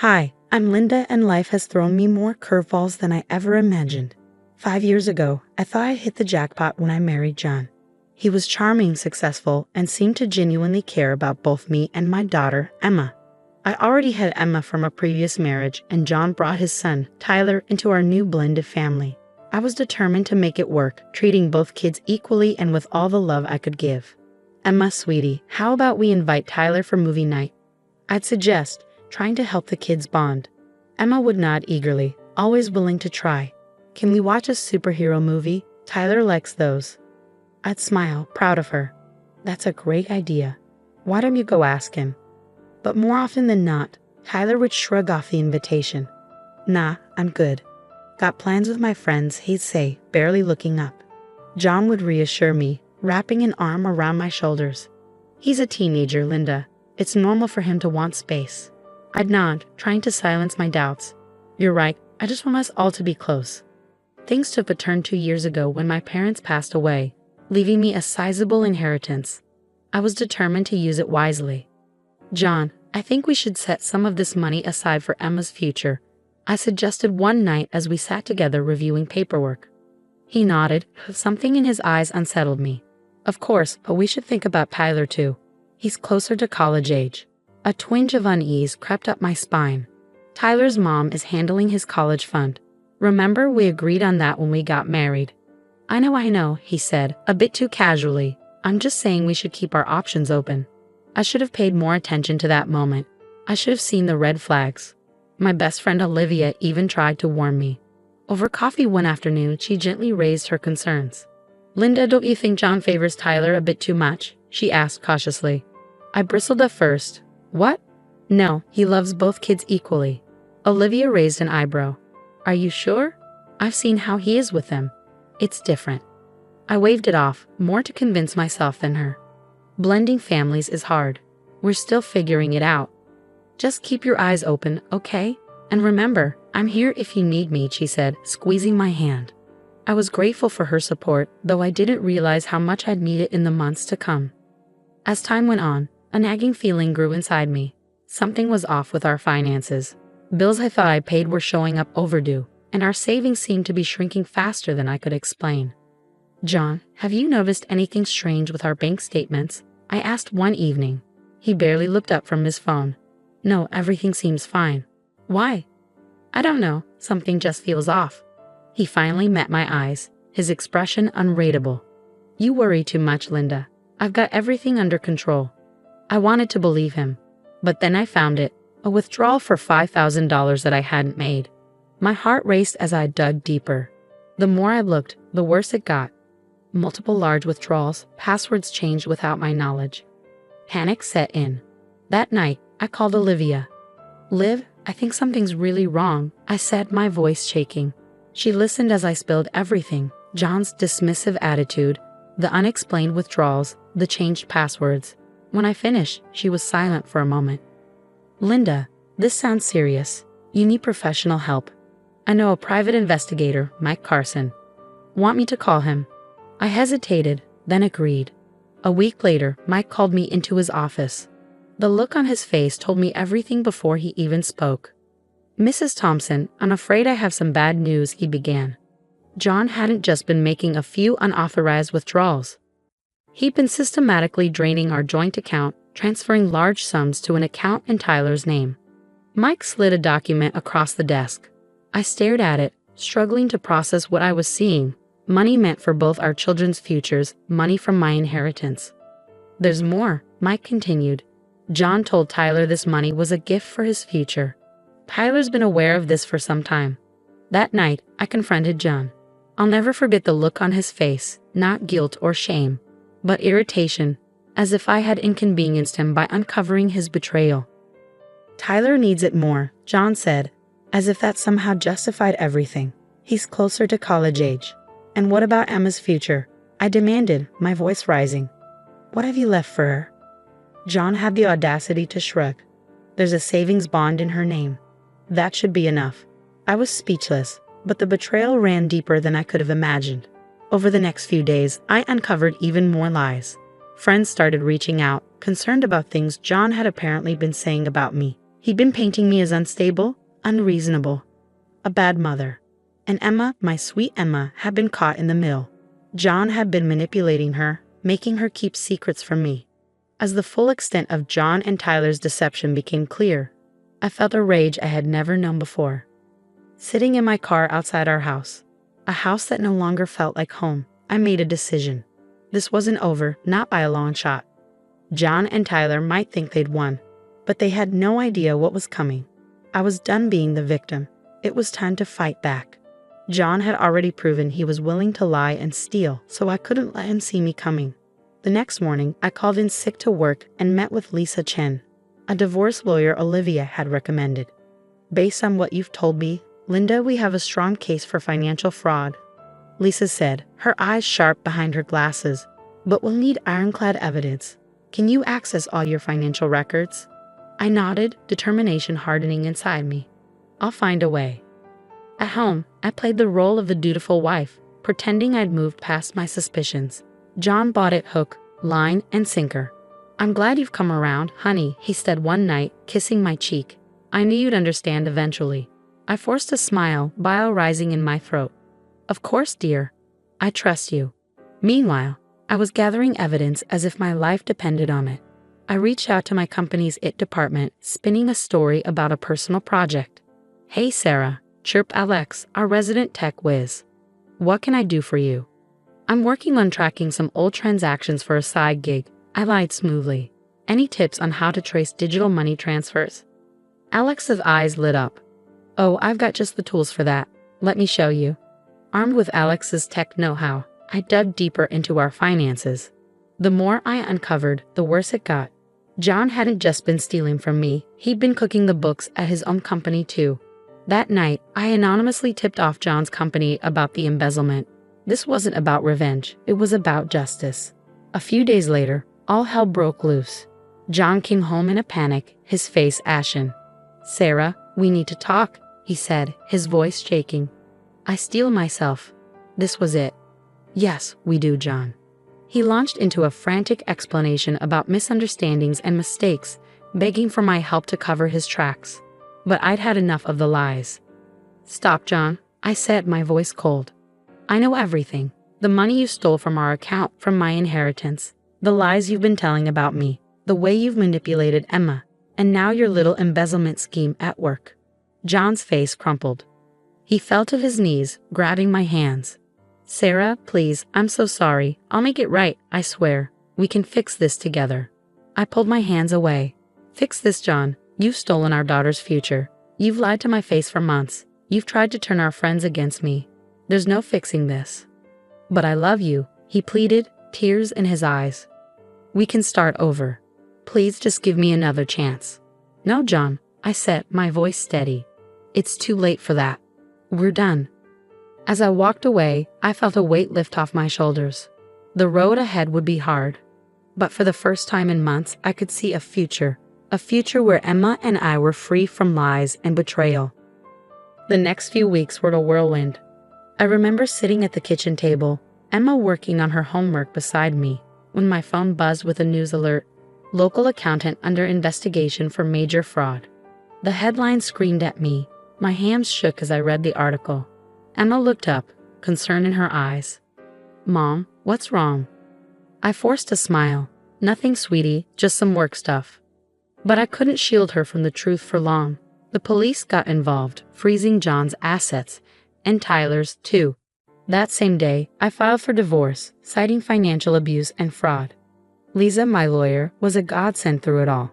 Hi, I'm Linda, and life has thrown me more curveballs than I ever imagined. 5 years ago, I thought I hit the jackpot when I married John. He was charming, successful, and seemed to genuinely care about both me and my daughter, Emma. I already had Emma from a previous marriage, and John brought his son, Tyler, into our new blended family. I was determined to make it work, treating both kids equally and with all the love I could give. Emma, sweetie, how about we invite Tyler for movie night? I'd suggest, trying to help the kids bond. Emma would nod eagerly, always willing to try. Can we watch a superhero movie? Tyler likes those. I'd smile, proud of her. That's a great idea. Why don't you go ask him? But more often than not, Tyler would shrug off the invitation. Nah, I'm good. Got plans with my friends, he'd say, barely looking up. John would reassure me, wrapping an arm around my shoulders. He's a teenager, Linda. It's normal for him to want space. I'd nod, trying to silence my doubts. You're right, I just want us all to be close. Things took a turn 2 years ago when my parents passed away, leaving me a sizable inheritance. I was determined to use it wisely. John, I think we should set some of this money aside for Emma's future, I suggested one night as we sat together reviewing paperwork. He nodded, something in his eyes unsettled me. Of course, but we should think about Tyler too. He's closer to college age. A twinge of unease crept up my spine. Tyler's mom is handling his college fund. Remember, we agreed on that when we got married. I know, he said, a bit too casually. I'm just saying we should keep our options open. I should have paid more attention to that moment. I should have seen the red flags. My best friend Olivia even tried to warn me. Over coffee one afternoon, she gently raised her concerns. Linda, don't you think John favors Tyler a bit too much? She asked cautiously. I bristled at first. What? No, he loves both kids equally. Olivia raised an eyebrow. Are you sure? I've seen how he is with them. It's different. I waved it off, more to convince myself than her. Blending families is hard. We're still figuring it out. Just keep your eyes open, okay? And remember, I'm here if you need me, she said, squeezing my hand. I was grateful for her support, though I didn't realize how much I'd need it in the months to come. As time went on, a nagging feeling grew inside me. Something was off with our finances. Bills I thought I paid were showing up overdue, and our savings seemed to be shrinking faster than I could explain. John, have you noticed anything strange with our bank statements? I asked one evening. He barely looked up from his phone. No, everything seems fine. Why? I don't know, something just feels off. He finally met my eyes, his expression unreadable. You worry too much, Linda. I've got everything under control. I wanted to believe him, but then I found it, a withdrawal for $5,000 that I hadn't made. My heart raced as I dug deeper. The more I looked, the worse it got. Multiple large withdrawals, passwords changed without my knowledge. Panic set in. That night, I called Olivia. Liv, I think something's really wrong, I said, my voice shaking. She listened as I spilled everything, John's dismissive attitude, the unexplained withdrawals, the changed passwords. When I finished, she was silent for a moment. Linda, this sounds serious. You need professional help. I know a private investigator, Mike Carson. Want me to call him? I hesitated, then agreed. A week later, Mike called me into his office. The look on his face told me everything before he even spoke. Mrs. Thompson, I'm afraid I have some bad news, he began. John hadn't just been making a few unauthorized withdrawals. He'd been systematically draining our joint account, transferring large sums to an account in Tyler's name. Mike slid a document across the desk. I stared at it, struggling to process what I was seeing. Money meant for both our children's futures, money from my inheritance. There's more, Mike continued. John told Tyler this money was a gift for his future. Tyler's been aware of this for some time. That night, I confronted John. I'll never forget the look on his face, not guilt or shame, but irritation, as if I had inconvenienced him by uncovering his betrayal. Tyler needs it more, John said, as if that somehow justified everything. He's closer to college age. And what about Emma's future? I demanded, my voice rising. What have you left for her? John had the audacity to shrug. There's a savings bond in her name. That should be enough. I was speechless, but the betrayal ran deeper than I could have imagined. Over the next few days, I uncovered even more lies. Friends started reaching out, concerned about things John had apparently been saying about me. He'd been painting me as unstable, unreasonable, a bad mother. And Emma, my sweet Emma, had been caught in the middle. John had been manipulating her, making her keep secrets from me. As the full extent of John and Tyler's deception became clear, I felt a rage I had never known before. Sitting in my car outside our house, a house that no longer felt like home, I made a decision. This wasn't over, not by a long shot. John and Tyler might think they'd won, but they had no idea what was coming. I was done being the victim. It was time to fight back. John had already proven he was willing to lie and steal, so I couldn't let him see me coming. The next morning, I called in sick to work and met with Lisa Chen, a divorce lawyer Olivia had recommended. Based on what you've told me, Linda, we have a strong case for financial fraud, Lisa said, her eyes sharp behind her glasses. But we'll need ironclad evidence. Can you access all your financial records? I nodded, determination hardening inside me. I'll find a way. At home, I played the role of the dutiful wife, pretending I'd moved past my suspicions. John bought it hook, line, and sinker. I'm glad you've come around, honey, he said one night, kissing my cheek. I knew you'd understand eventually. I forced a smile, bile rising in my throat. Of course, dear. I trust you. Meanwhile, I was gathering evidence as if my life depended on it. I reached out to my company's IT department, spinning a story about a personal project. Hey Sarah, chirped Alex, our resident tech whiz. What can I do for you? I'm working on tracking some old transactions for a side gig, I lied smoothly. Any tips on how to trace digital money transfers? Alex's eyes lit up. Oh, I've got just the tools for that. Let me show you. Armed with Alex's tech know-how, I dug deeper into our finances. The more I uncovered, the worse it got. John hadn't just been stealing from me, he'd been cooking the books at his own company too. That night, I anonymously tipped off John's company about the embezzlement. This wasn't about revenge, it was about justice. A few days later, all hell broke loose. John came home in a panic, his face ashen. Sarah, we need to talk, he said, his voice shaking. I steel myself. This was it. Yes, we do, John. He launched into a frantic explanation about misunderstandings and mistakes, begging for my help to cover his tracks. But I'd had enough of the lies. Stop, John, I said, my voice cold. I know everything. The money you stole from our account, from my inheritance, the lies you've been telling about me, the way you've manipulated Emma, and now your little embezzlement scheme at work. John's face crumpled. He fell to his knees, grabbing my hands. Sarah, please, I'm so sorry. I'll make it right, I swear. We can fix this together. I pulled my hands away. Fix this, John. You've stolen our daughter's future. You've lied to my face for months. You've tried to turn our friends against me. There's no fixing this. But I love you, he pleaded, tears in his eyes. We can start over. Please just give me another chance. No, John, I said, my voice steady. It's too late for that. We're done. As I walked away, I felt a weight lift off my shoulders. The road ahead would be hard. But for the first time in months, I could see a future where Emma and I were free from lies and betrayal. The next few weeks were a whirlwind. I remember sitting at the kitchen table, Emma working on her homework beside me, when my phone buzzed with a news alert. Local accountant under investigation for major fraud. The headline screamed at me. My hands shook as I read the article. Emma looked up, concern in her eyes. Mom, what's wrong? I forced a smile. Nothing, sweetie, just some work stuff. But I couldn't shield her from the truth for long. The police got involved, freezing John's assets, and Tyler's too. That same day, I filed for divorce, citing financial abuse and fraud. Lisa, my lawyer, was a godsend through it all.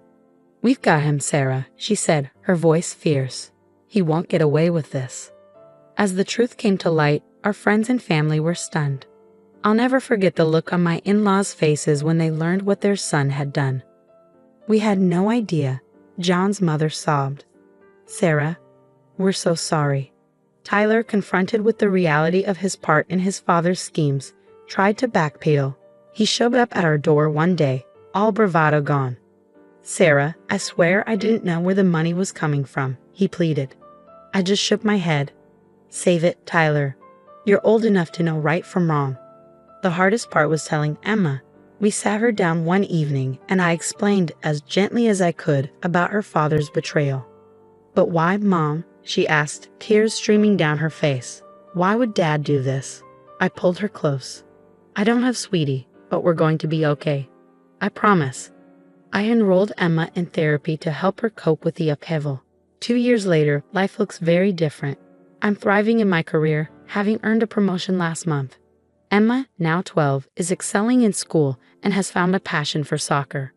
We've got him, Sarah, she said, her voice fierce. He won't get away with this. As the truth came to light, our friends and family were stunned. I'll never forget the look on my in-laws' faces when they learned what their son had done. We had no idea, John's mother sobbed. Sarah, we're so sorry. Tyler, confronted with the reality of his part in his father's schemes, tried to backpedal. He showed up at our door one day, all bravado gone. Sarah, I swear I didn't know where the money was coming from, he pleaded. I just shook my head. Save it, Tyler. You're old enough to know right from wrong. The hardest part was telling Emma, We sat her down one evening and I explained as gently as I could about her father's betrayal. "But why, Mom?" she asked, tears streaming down her face. "Why would Dad do this?" I pulled her close. "I don't have Sweetie, but we're going to be okay. I promise." I enrolled Emma in therapy to help her cope with the upheaval. 2 years later, life looks very different. I'm thriving in my career, having earned a promotion last month. Emma, now 12, is excelling in school and has found a passion for soccer.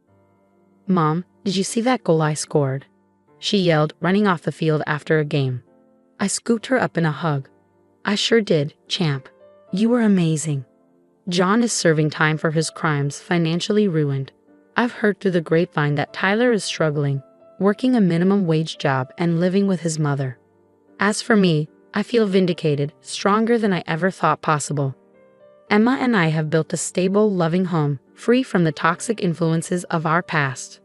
"Mom, did you see that goal I scored?" she yelled, running off the field after a game. I scooped her up in a hug. "I sure did, champ. You were amazing." John is serving time for his crimes, financially ruined. I've heard through the grapevine that Tyler is struggling, working a minimum wage job and living with his mother. As for me, I feel vindicated, stronger than I ever thought possible. Emma and I have built a stable, loving home, free from the toxic influences of our past.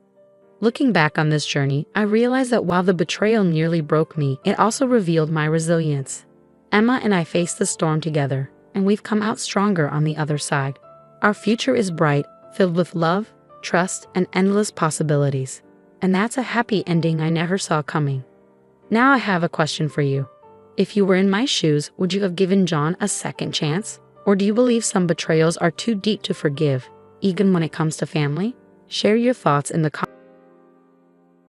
Looking back on this journey, I realized that while the betrayal nearly broke me, it also revealed my resilience. Emma and I faced the storm together, and we've come out stronger on the other side. Our future is bright, filled with love, trust, and endless possibilities. And that's a happy ending I never saw coming. Now I have a question for you. If you were in my shoes, would you have given John a second chance? Or do you believe some betrayals are too deep to forgive, even when it comes to family? Share your thoughts in the comments.